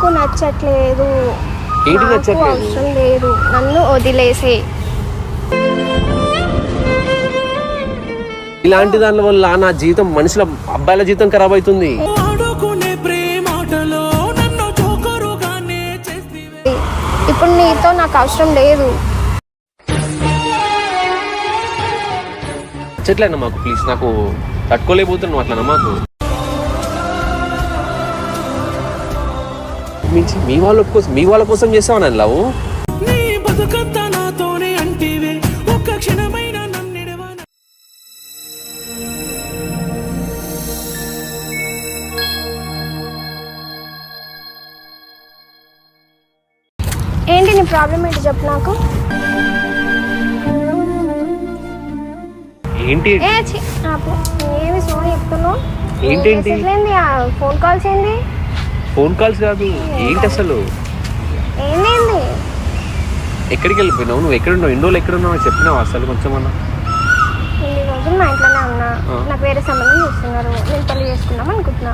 నాకు నచ్చట్లేదు, ఏంటి నాకు నచ్చట్లేదు? అవసరం లేదు, నన్ను వదిలేసే. ఇలాంటి దాని వల్ల నా జీవితం, మనుషుల అబ్బాయిల జీవితం ఖరాబ్ అవుతుంది. ఇప్పుడు నీతో నాకు అవసరం లేదు. చెట్లన్నా మాకు ప్లీజ్, నాకు తట్టుకోలేకపోతున్నావు అట్లా మాకు. మించి మీ వాళ్ళ కోసం చేస్తావా లవ్? ఏంటి నీ ప్రాబ్లం ఏంటి చెప్పు నాకు. ఏంటి ఏమి సోని చెప్తున్నావు? ఏంటేంటి ఫోన్ కాల్స్ ఏంది? ఫోన్ కాల్స్ కాదు, ఏంటి అసలు? ఏంది? ఎక్కడికి వెళ్ళిపోయినావు నువ్వు? ఎక్కడున్నావు? ఎన్ని రోజులు ఎక్కడున్నావు చెప్పినావు అసలు కొంచెం అన్నా? ఇన్ని రోజులు మా ఇంట్లోనే ఉన్నా. నాకు వేరే సంబంధం చూస్తున్నారు, నేను పెళ్లి చేసుకుందాం అనుకుంటున్నా.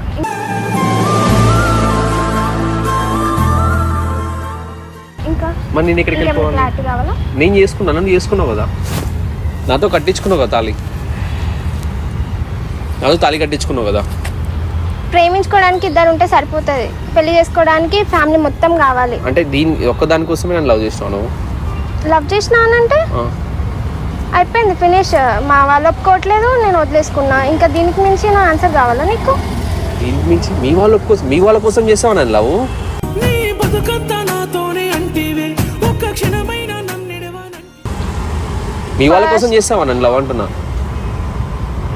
ఇంకా మరి నేను ఎక్కడికి వెళ్ళిపోవాలి? క్లారిటీ కావాలా? నేను చేసుకున్నా, నన్ను చేసుకున్నావు కదా, నాతో కట్టించుకున్నావు కదా తాళి, నాతో తాళి కట్టించుకున్నావు కదా. ప్రేమించుకోవడానికి ఇద్దరు ఉంటే సరిపోతుంది, పెళ్లి చేసుకోవడానికి ఫ్యామిలీ మొత్తం కావాలి. అంటే ఒక్క దానికోసమే నేను లవ్ చేస్తున్నావు? లవ్ చేసినానంటే అయిపోయింది, ఫినిష్. మా వాళ్ళు ఒప్పుకోవట్లేదు, నేను వదిలేసుకున్నా. ఇంకా దీనికి మించి నా ఆన్సర్ కావాలా నీకు? దీనికి మించి మీ వాళ్ళ కోసం చేస్తావా నేను లవ్? మీ వాళ్ళ కోసం చేస్తావా నన్ను లవ్ అంటున్నా?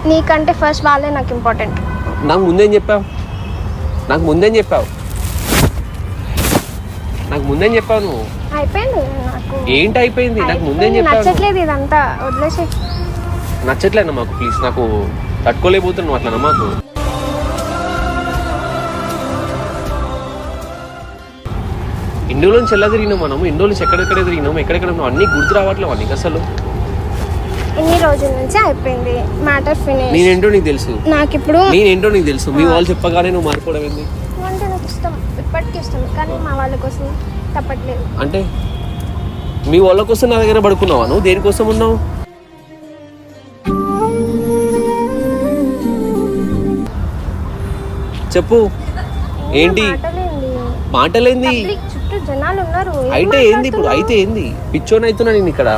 నీకంటే ఫస్ట్ వాళ్ళే నాకు ఇంపార్టెంట్. నాకు ముందేం చెప్పావు? నాకు ముందేం చెప్పావు నువ్వు? అయిపోయింది నాకు. ఏంటి అయిపోయింది? నాకు ముందేం చెప్పావు? నచ్చట్లేదు ఇదంతా, వదిలేసి. నచ్చట్లేనా మాకు ప్లీజ్, నాకు తట్టుకోలేకపోతున్నావు అట్లా మాకు. ఇన్ని రోజుల నుంచి ఎలా తిరిగినాం మనం? ఇన్ని రోజుల నుంచి ఎక్కడెక్కడ తిరిగినాం, ఎక్కడెక్కడ ఉన్నాం, అన్నీ గుర్తు రావట్లేవు నీకు అసలు? ఎన్ని రోజుల నుంచి అయిపోయింది, మ్యాటర్ ఫినిష్. నేనేంటో నీకు తెలుసు, నాకు ఇప్పుడు నేనేంటో నీకు తెలుసు. మీ వాళ్ళు చెప్పగానే నువ్వు మారిపోవడం ఏంది? అంటే నాకు ఇష్టం, ఇప్పటికీ ఇష్టం, కానీ మా వాళ్ళ కోసం తప్పట్లేదు. అంటే మీ వాళ్ళ కోసం నా దగ్గర పడుకున్నావా? నువ్వు దేనికోసం ఉన్నావు? చెప్పు ఏంటి మాటలేంది? చుట్టూ జనాలు ఉన్నారు. అయితే ఏంది ఇప్పుడు? అయితే ఏంది? పిచ్చోని అవుతున్నా నేను ఇక్కడ.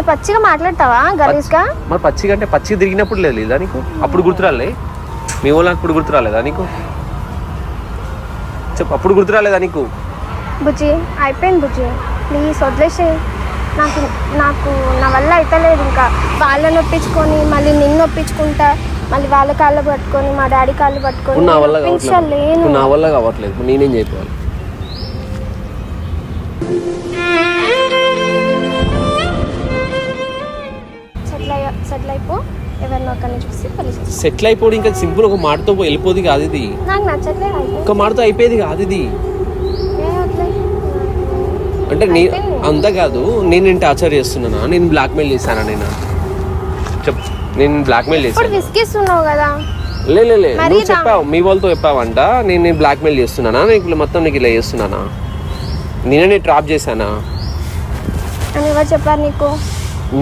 పచ్చిగా మాట్లాడతావా గలీజ్గా? మరి పచ్చిగా అంటే పచ్చిగా తిరిగినప్పుడు లేదా నీకు? అప్పుడు గుర్తురాలే? మీ వాళ్ళు అప్పుడు గుర్తురాలేదా నీకు? చెప్పు, అప్పుడు గుర్తురాలేదా నీకు? బుజ్జి అయిపోయింది బుజ్జి, ప్లీజ్ వదిలేసి. నాకు నాకు నా వల్ల అయితలేదు. ఇంకా వాళ్ళని ఒప్పించుకొని మళ్ళీ నిన్ను ఒప్పించుకుంటా, మళ్ళీ వాళ్ళ కాళ్ళు పట్టుకొని మా డాడీ కాళ్ళు పట్టుకొని నా వల్ల కావట్లేదు. నేనేం చెప్పాలి? సెటిల్ అయిపో, ఎవరినో ఒకరిని చూసి పెళ్లి చేసుకో. సెటిల్ అయిపోవడం ఇంకా సింపుల్, ఒక మాటతో వెళ్ళిపోదు కాదు ఇది. నాకు నచ్చట్లేదు, ఒక మాటతో అయిపోయేది కాదు ఇది. అంటే అంతా కాదు, నేను టార్చర్ చేస్తున్నానా? నేను బ్లాక్మెయిల్ చేశానా? నేను చెప్పు, నేను బ్లాక్మెయిల్ చేశాను? విసిగిస్తున్నావు కదా. లే నువ్వు చెప్పావు, మీ వాళ్ళతో చెప్పావంట నేను బ్లాక్మెయిల్ చేస్తున్నానా? నీకు మొత్తం నీకు ఇలా చేస్తున్నానా? నేనే ట్రాప్ చేశానా? అని ఎవరు చెప్పారు నీకు?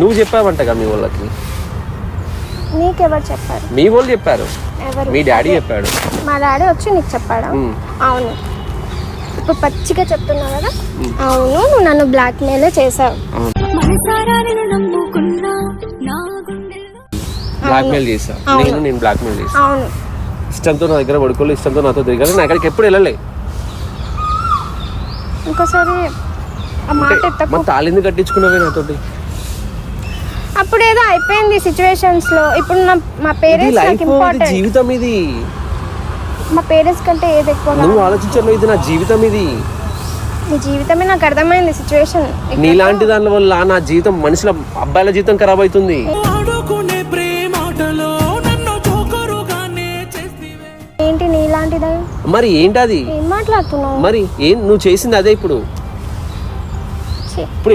నువ్వు చెప్పావంటగా మీ వాళ్ళకి. నీకెవరు చెప్పారు? మీ వాళ్ళు చెప్పారు. ఎవరు? మీ డాడీ చెప్పాడు. మా డాడీ వచ్చి నీకు చెప్పాడా? అవును. ఇప్పుడు పచ్చిగా చెప్తున్నావు కదా. అవును, నువ్వు నన్ను బ్లాక్మెయిల్ చేసావు. బ్లాక్మెయిల్ చేసా నేను బ్లాక్మెయిల్ చేసా. అవును. ఇష్టంతో నా దగ్గర పడుకోలేదు, ఇష్టంతో నాతో తిరగాలి, నేను అక్కడికి ఎప్పుడు వెళ్ళలే. ఇంకోసారి ఆ మాట ఎత్తకు. మన తాళింది కట్టించుకున్నావే నాతోటి. అప్పుడు ఏదో అయిపోయింది సిచ్యువేషన్స్ లో. ఇప్పుడు మా పేరెంట్స్ నాకు ఇంపార్టెంట్. జీవితం ఇది. మా పేరెంట్స్ కంటే ఏది ఎక్కువ? నువ్వు ఆలోచించను, ఇది నా జీవితం. ఇది నీ జీవితమే. నాకు అర్థమైంది సిచ్యువేషన్. నీలాంటి దాని వల్ల నా జీవితం, మనుషుల అబ్బాయిల జీవితం ఖరాబ్ అవుతుంది. ఏంటి నీలాంటిదా? మరి ఏంటది? ఏం మాట్లాడుతున్నావు? మరి నువ్వు చేసింది అదే. ఇప్పుడు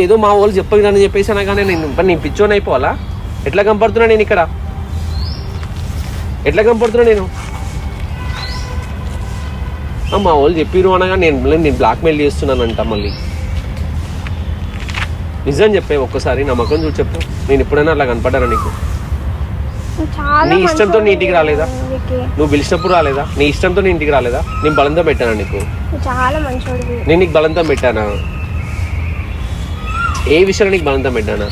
ఏదో మా వాళ్ళు చెప్పగానే చెప్పేసానా, కానీ నేను పిచ్చోని అయిపోవాలా? ఎట్లా కనపడుతున్నా నేను ఇక్కడ? ఎట్లా కనపడుతున్నా నేను? మా వాళ్ళు చెప్పిరు అనగా నేను బ్లాక్మెయిల్ చేస్తున్నానంట. మళ్ళీ నిజం చెప్పే ఒక్కసారి నా ముఖం చూసి చెప్పు. నేను ఎప్పుడైనా అలా కనపడ్డానా నీకు? నీ ఇష్టంతో నీ ఇంటికి రాలేదా? నువ్వు పిలిచినప్పుడు రాలేదా? నీ ఇష్టంతో నీ ఇంటికి రాలేదా? నేను బలంతో పెట్టానా నీకు? చాలా మంచివాడివి. నేను నీకు బలంతో పెట్టానా? ఏ విషయంలో నీకు బలంతో పెట్టానా?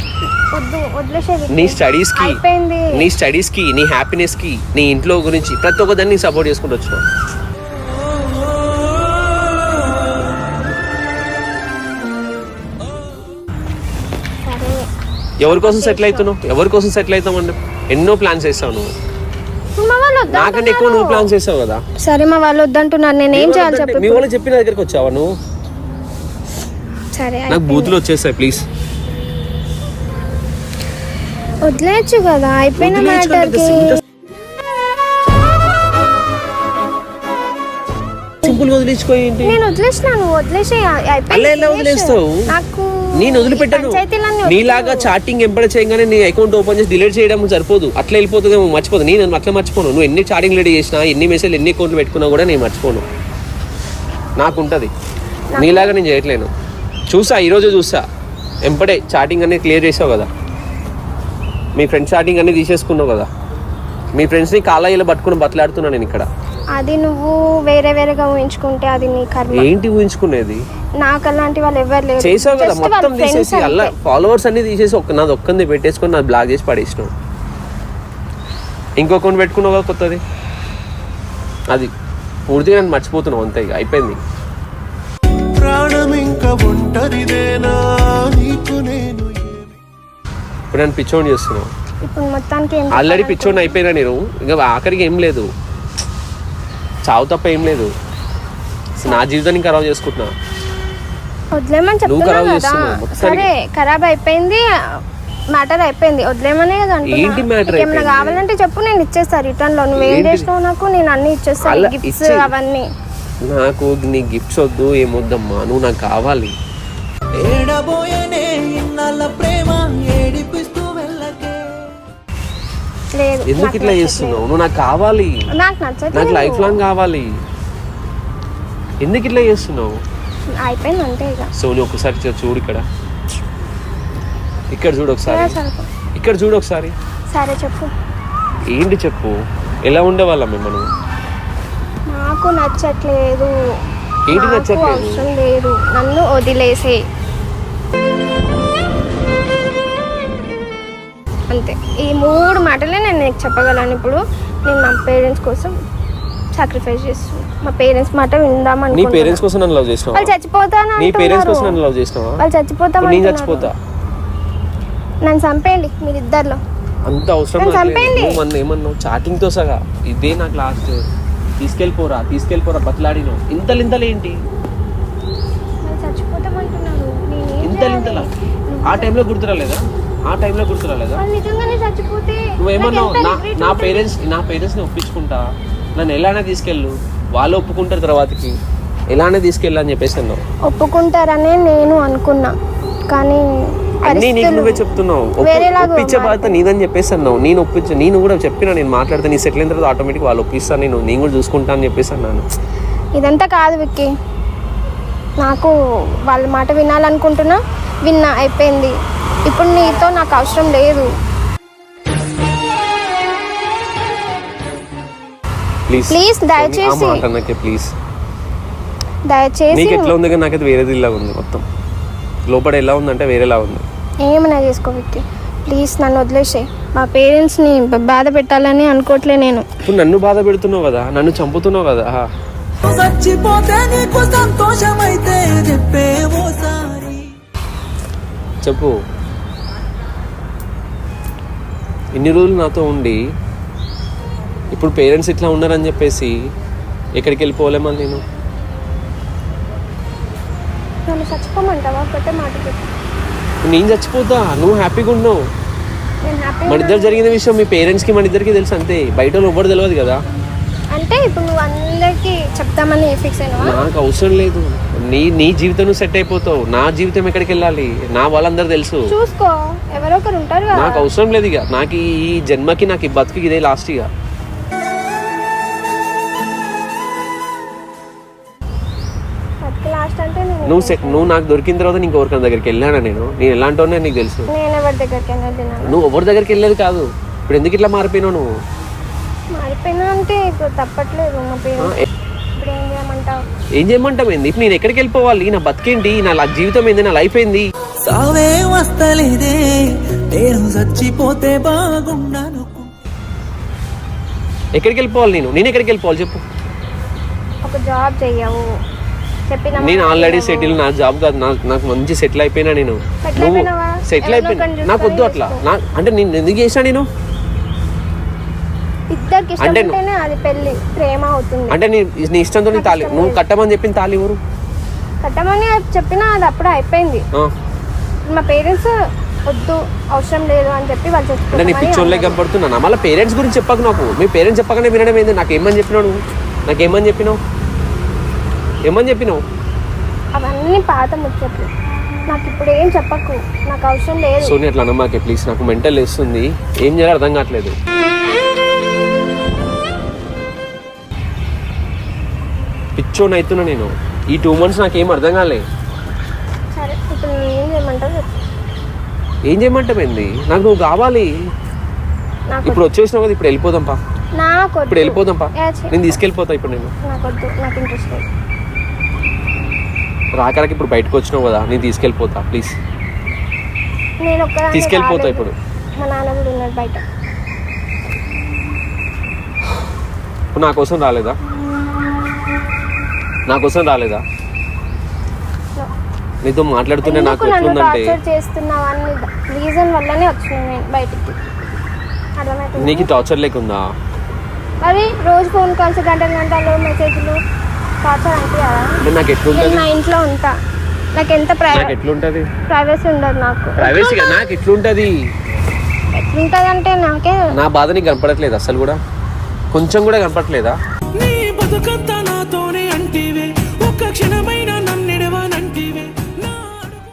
నీ స్టడీస్ కి నీ హ్యాపీనెస్ కి నీ ఇంట్లో గురించి ప్రతి ఒక్కదాన్ని సపోర్ట్ చేసుకుంటూ వచ్చినా. ఎవరి కోసం సెటిల్ అవుతున్నావు? ఎవరి కోసం సెటిల్ అవుతామండి? ఎన్నో ప్లాన్స్ చేస్తావు నువ్వు. నాకంటే ఎక్కువ నువ్వు ప్లాన్స్ చేస్తావు కదా. సరే మా వాళ్ళు వద్దంటున్నారు, నేను ఏం చేయాలి చెప్పు. మీ వాళ్ళు చెప్పిన దగ్గరికి వచ్చావా నువ్వు? సరే నాకు బూతులు వచ్చేస్తాయి ప్లీజ్. వదిలేయచ్చు కదా, అయిపోయిన మ్యాటర్కి. సింపుల్ గా వదిలేసుకోయింది. నేను వదిలేసినాను, వదిలేసి అలా ఎలా వదిలేస్తావు? నాకు నేను వదిలిపెట్టాను. నీలాగా చాటింగ్ ఎంపడ చేయగానే నీ అకౌంట్ ఓపెన్ చేసి డిలీట్ చేయడం సరిపోదు. అట్లా వెళ్ళిపోతుందేమో, మర్చిపోదు. నేను అట్లా మర్చిపోను. నువ్వు ఎన్ని చాటింగ్ రెడీ చేసినా, ఎన్ని మెసేజ్, ఎన్ని అకౌంట్లు పెట్టుకున్నా కూడా నేను మర్చిపోను. నాకుంటుంది. నీలాగా నేను చేయట్లేను. చూసా, ఈరోజు చూసా. ఎంపడే చాటింగ్ అనేది క్లియర్ చేసావు కదా. మీ ఫ్రెండ్స్ చాటింగ్ అన్ని తీసేసుకున్నావు కదా. మీ ఫ్రెండ్స్ని కాళ్ళ పట్టుకుని బతలాడుతున్నా నేను ఇక్కడ. అది నువ్వు వేరేగా ఊహించుకుంటే అది నీ కర్మ. ఏంటి ఊహించుకునేది? నాకు అలాంటి వాళ్ళు ఎవరు లేరు. చేసావు కదా, మొత్తం తీసేసి అలా ఫాలోవర్స్ అన్ని తీసేసి నాది ఒక్కంది పెట్టేసుకొని నాది బ్లాక్ చేసి పడేసినావు. ఇంకో అకౌంట్ పెట్టుకున్నావు కదా కొత్తది. అది పూర్తిగా నేను మర్చిపోతున్నావు అంతే. ఇక అయిపోయింది. ఇప్పుడు నేను పిచ్చోని చేస్తున్నావు. ఇప్పుడు మొత్తానికి ఆల్రెడీ పిచ్చోని అయిపోయినా నేను. ఇంకా ఆఖరికి ఏం లేదు, చావు తప్ప ఏం లేదు. నా జీవితాన్ని ఖరాబ్ చేసుకుంటున్నా. వదిలేమని చెప్తున్నా కదా. సరే ఖరాబ్ అయిపోయింది, మ్యాటర్ అయిపోయింది, వదిలేమనే కదా. ఏంటి మ్యాటర్? ఏమైనా కావాలంటే చెప్పు, నేను ఇచ్చేస్తా రిటర్న్ లో. నువ్వు ఏం చేసినావు నాకు, నేను అన్ని ఇచ్చేస్తాను, గిఫ్ట్స్ అవన్నీ. నాకు నీ గిఫ్ట్స్ వద్దు, ఏమొద్దమ్మా, నువ్వు నాకు కావాలి. లేదు, ఎందుకు ఇట్లా చేస్తున్నావు? నువ్వు నాకు కావాలి, నాకు నచ్చదు, నాకు లైఫ్ లాంగ్ కావాలి. ఎందుకు ఇట్లా చేస్తున్నావు? అయిపోయింది అంతే ఇక. సో నువ్వు ఒకసారి చూడు, ఇక్కడ చూడు ఒకసారి, ఇక్కడ చూడు ఒకసారి. సరే చెప్పు. ఏంటి చెప్పు? ఎలా ఉండేవాళ్ళం మనం? నాకు నచ్చట్లేదు. ఏంటి నచ్చట్లేదు? అవసరం లేదు, నన్ను వదిలేసే అంతే. ఈ 3 మాటలే నేను నీకు చెప్పగలను. ఇప్పుడు నేను మా పేరెంట్స్ కోసం సాక్రిఫైస్ చేస్తున్నాను. మా పేరెంట్స్ మాట విందామని. నీ పేరెంట్స్ కోసం నన్ను లవ్ చేసినావా? వాళ్ళు చచ్చిపోతాను. నీ పేరెంట్స్ కోసం నన్ను లవ్ చేసినావా? వాళ్ళు చచ్చిపోతాను. నేను చచ్చిపోతా. నన్ను చంపేయండి మీరిద్దరిలో. అంత అవసరం లేదు. నువ్వు ఏమన్నావు? చాటింగ్ తో సగా ఇదే నాకు లాస్ట్. తీసుకెళ్ళిపోరా బతలాడినావు. ఇంతలు ఏంటి? చచ్చిపోతామంటున్నారు. ఇంతలా ఆ టైంలో గుర్తురాలేదా? నువ్వేమన్నావు? నా పేరెంట్స్ని ఒప్పించుకుంటా, నన్ను ఎలానే తీసుకెళ్ళు, వాళ్ళు ఒప్పుకుంటారు తర్వాతకి, ఎలానే తీసుకెళ్ళా అని చెప్పేసి అన్నావు. ఒప్పుకుంటారనే నేను అనుకున్నా, కానీ అన్నీ నీకు నువ్వే చెప్తున్నావు. ఒప్పించే బాధ్యత నీదని చెప్పేసి అన్నావు. నేను కూడా చెప్పినా, నేను మాట్లాడితే నీ సెటిల్ అయిన తర్వాత ఆటోమేటిక్ వాళ్ళు ఒప్పిస్తాను, నేను కూడా చూసుకుంటా అని చెప్పేసి అన్నాను. ఇదంతా కాదు విక్కీ, నాకు వాళ్ళ మాట వినాలనుకుంటున్నా, విన్నా, అయిపోయింది. ఇప్పుడు నీతో నాకు అవసరం లేదు. ప్లీజ్ దయచేసి నీకు ఎట్లా ఉంది కానీ నాకైతే వేరేది ఇలా ఉంది. మొత్తం లోపల ఎలా ఉందంటే వేరేలా ఉంది. ఏమైనా చేసుకో విక్కీ, ప్లీజ్ నన్ను వదిలేసే. మా పేరెంట్స్ని బాధ పెట్టాలని అనుకోవట్లే నేను. ఇప్పుడు నన్ను బాధ పెడుతున్నావు కదా, నన్ను చంపుతున్నావు కదా. చెప్పు. ఇన్ని రోజులు నాతో ఉండి ఇప్పుడు పేరెంట్స్ ఇట్లా ఉన్నారని చెప్పేసి ఎక్కడికి వెళ్ళిపోలేమని నేను. నన్ను చచ్చిపోమంటావా? ఒకటే మాట చెప్పు. నేను చచ్చిపోతా, నువ్వు హ్యాపీగా ఉన్నావు. మన ఇద్దరు జరిగిన విషయం మీ పేరెంట్స్కి మన ఇద్దరికి తెలుసు అంతే, బయట ఎవ్వరు తెలియదు కదా. అంటే ఇప్పుడు నువ్వు అందరికీ చెప్తామని ఫిక్స్ అయినావా? నాకు అవసరం లేదు. నీ జీవితం నువ్వు సెట్ అయిపోతావు, నా జీవితం ఎక్కడికి వెళ్ళాలి? నా వాళ్ళందరూ తెలుసు, చూసుకో, ఎవరో ఒకరు ఉంటారు కదా. నాకు అవసరం లేదు ఇక. నాకు ఈ జన్మకి, నాకు ఈ బతుకి ఇదే లాస్ట్ ఇక. నువ్వు నాకు దొరికిన తర్వాత నీకు ఎవరికైనా దగ్గరికి వెళ్ళానా నేను ఎలాంటి నీకు తెలుసు. నేను ఎవరి దగ్గరికి వెళ్ళినాను? నువ్వు ఎవరి దగ్గరికి వెళ్ళేది కాదు. ఇప్పుడు ఎందుకు ఇట్లా మారిపోయినావు నువ్వు? మారిపోయినా అంటే ఇప్పుడు తప్పట్లేదు మా పేరు. ఇప్పుడు ఏం చేయమంటావు? ఏం చేయమంటావు ఏంది? ఇప్పుడు నేను ఎక్కడికి వెళ్ళిపోవాలి? నా బతికేంటి? నా జీవితం ఏంది? నా లైఫ్ ఏంది? సావే వస్తలేదే నేను చచ్చిపోతే బాగుండాను. ఎక్కడికి వెళ్ళిపోవాలి? నేను ఎక్కడికి వెళ్ళిపోవాలి చెప్పు. ఒక జాబ్ చెయ్యవు చెప్పిన. నేను ఆల్రెడీ సెటిల్. నా జాబ్ కాదు, నాకు మంచి సెటిల్ అయిపోయినా. నేను నువ్వు సెటిల్ అయిపోయినా నాకు వద్దు అట్లా. అంటే నేను ఎందుకు చేసినా? నేను ఇద్దరికి ఇష్టం అది పెళ్లి ప్రేమ అవుతుంది. అంటే నీ ఇష్టంతో తాళి నువ్వు కట్టమని చెప్పిన తాళి ఎవరు కట్టమని చెప్పినా అది అప్పుడే అయిపోయింది. మా పేరెంట్స్ వద్దు అవసరం లేదు అని చెప్పి వాళ్ళు అంటే నీ చెప్పుకుంటారు. పిచ్చోళ్ళే కనపడుతున్నా. మళ్ళీ పేరెంట్స్ గురించి చెప్పక నాకు. మీ పేరెంట్స్ చెప్పకనే వినడం ఏంది? నాకేమని చెప్పినావు నువ్వు? నాకేమని చెప్పినావు? ఏమని చెప్పినావు? అవన్నీ పాత ముచ్చట్లు. నాకు ఇప్పుడు ఏం చెప్పకు, నాకు అవసరం లేదు. సోని అట్లా అన్నమాకే ప్లీజ్. నాకు మెంటల్ వేస్తుంది. ఏం చేయాలో అర్థం కావట్లేదు. పిచ్చోని అవుతున్నా నేను. ఈ 2 months నాకేం అర్థం కాలే. సరే ఇప్పుడు ఏం చేయమంటావు చెప్పు. ఏం చేయమంటావేంది? నాకు నువ్వు కావాలి. నాకు ఇప్పుడు వచ్చేసినావు కదా, ఇప్పుడు వెళ్ళిపోదాం పా. నాకు ఇప్పుడు వెళ్ళిపోదాం పా. నేను తీసుకెళ్ళిపోతా ఇప్పుడు. నాకు వద్దు, నాకు ఇంట్రెస్ట్ లేదు. రాకరాకి ఇప్పుడు బయటకు వచ్చినావు కదా, నేను తీసుకెళ్ళిపోతా ప్లీజ్. నేను ఒక్కదాన్ని తీసుకెళ్ళిపోతా రాలేదు. ఇప్పుడు. మా నాన్న కూడా ఉన్నాడు బయట. నా కోసం రాలేదా? నా కోసం రాలేదా? నీతో మాట్లాడుతున్నా నాకు ఎందుకు నన్ను ఎట్లుందంటే టార్చర్ చేస్తున్నావు అని రీజన్ వల్లనే వచ్చినా నేను బయటికి. అర్థమవుతుంది? నీకు టార్చర్ లేకుందా? మరి రోజు ఫోన్ కాల్స్ గంటలు మెసేజ్లు టార్చర్ అనిపించదా? నాకు ఎట్లుంటది? నేను నా ఇంట్లో ఉంటా. నాకు ఎంత నాకు ఎట్లుంటది? ప్రైవసీ ఉండదు నాకు. ప్రైవసీ నాకు ఎట్లుంటది? ఎట్లుంటది అంటే నాకే నా బాధ నీకు కనపడట్లేదు అసలు కూడా? కొంచెం కూడా కనపడట్లేదా? నీ బతుకంతా నాతోనే అంటివే ఒక్క క్షణమైన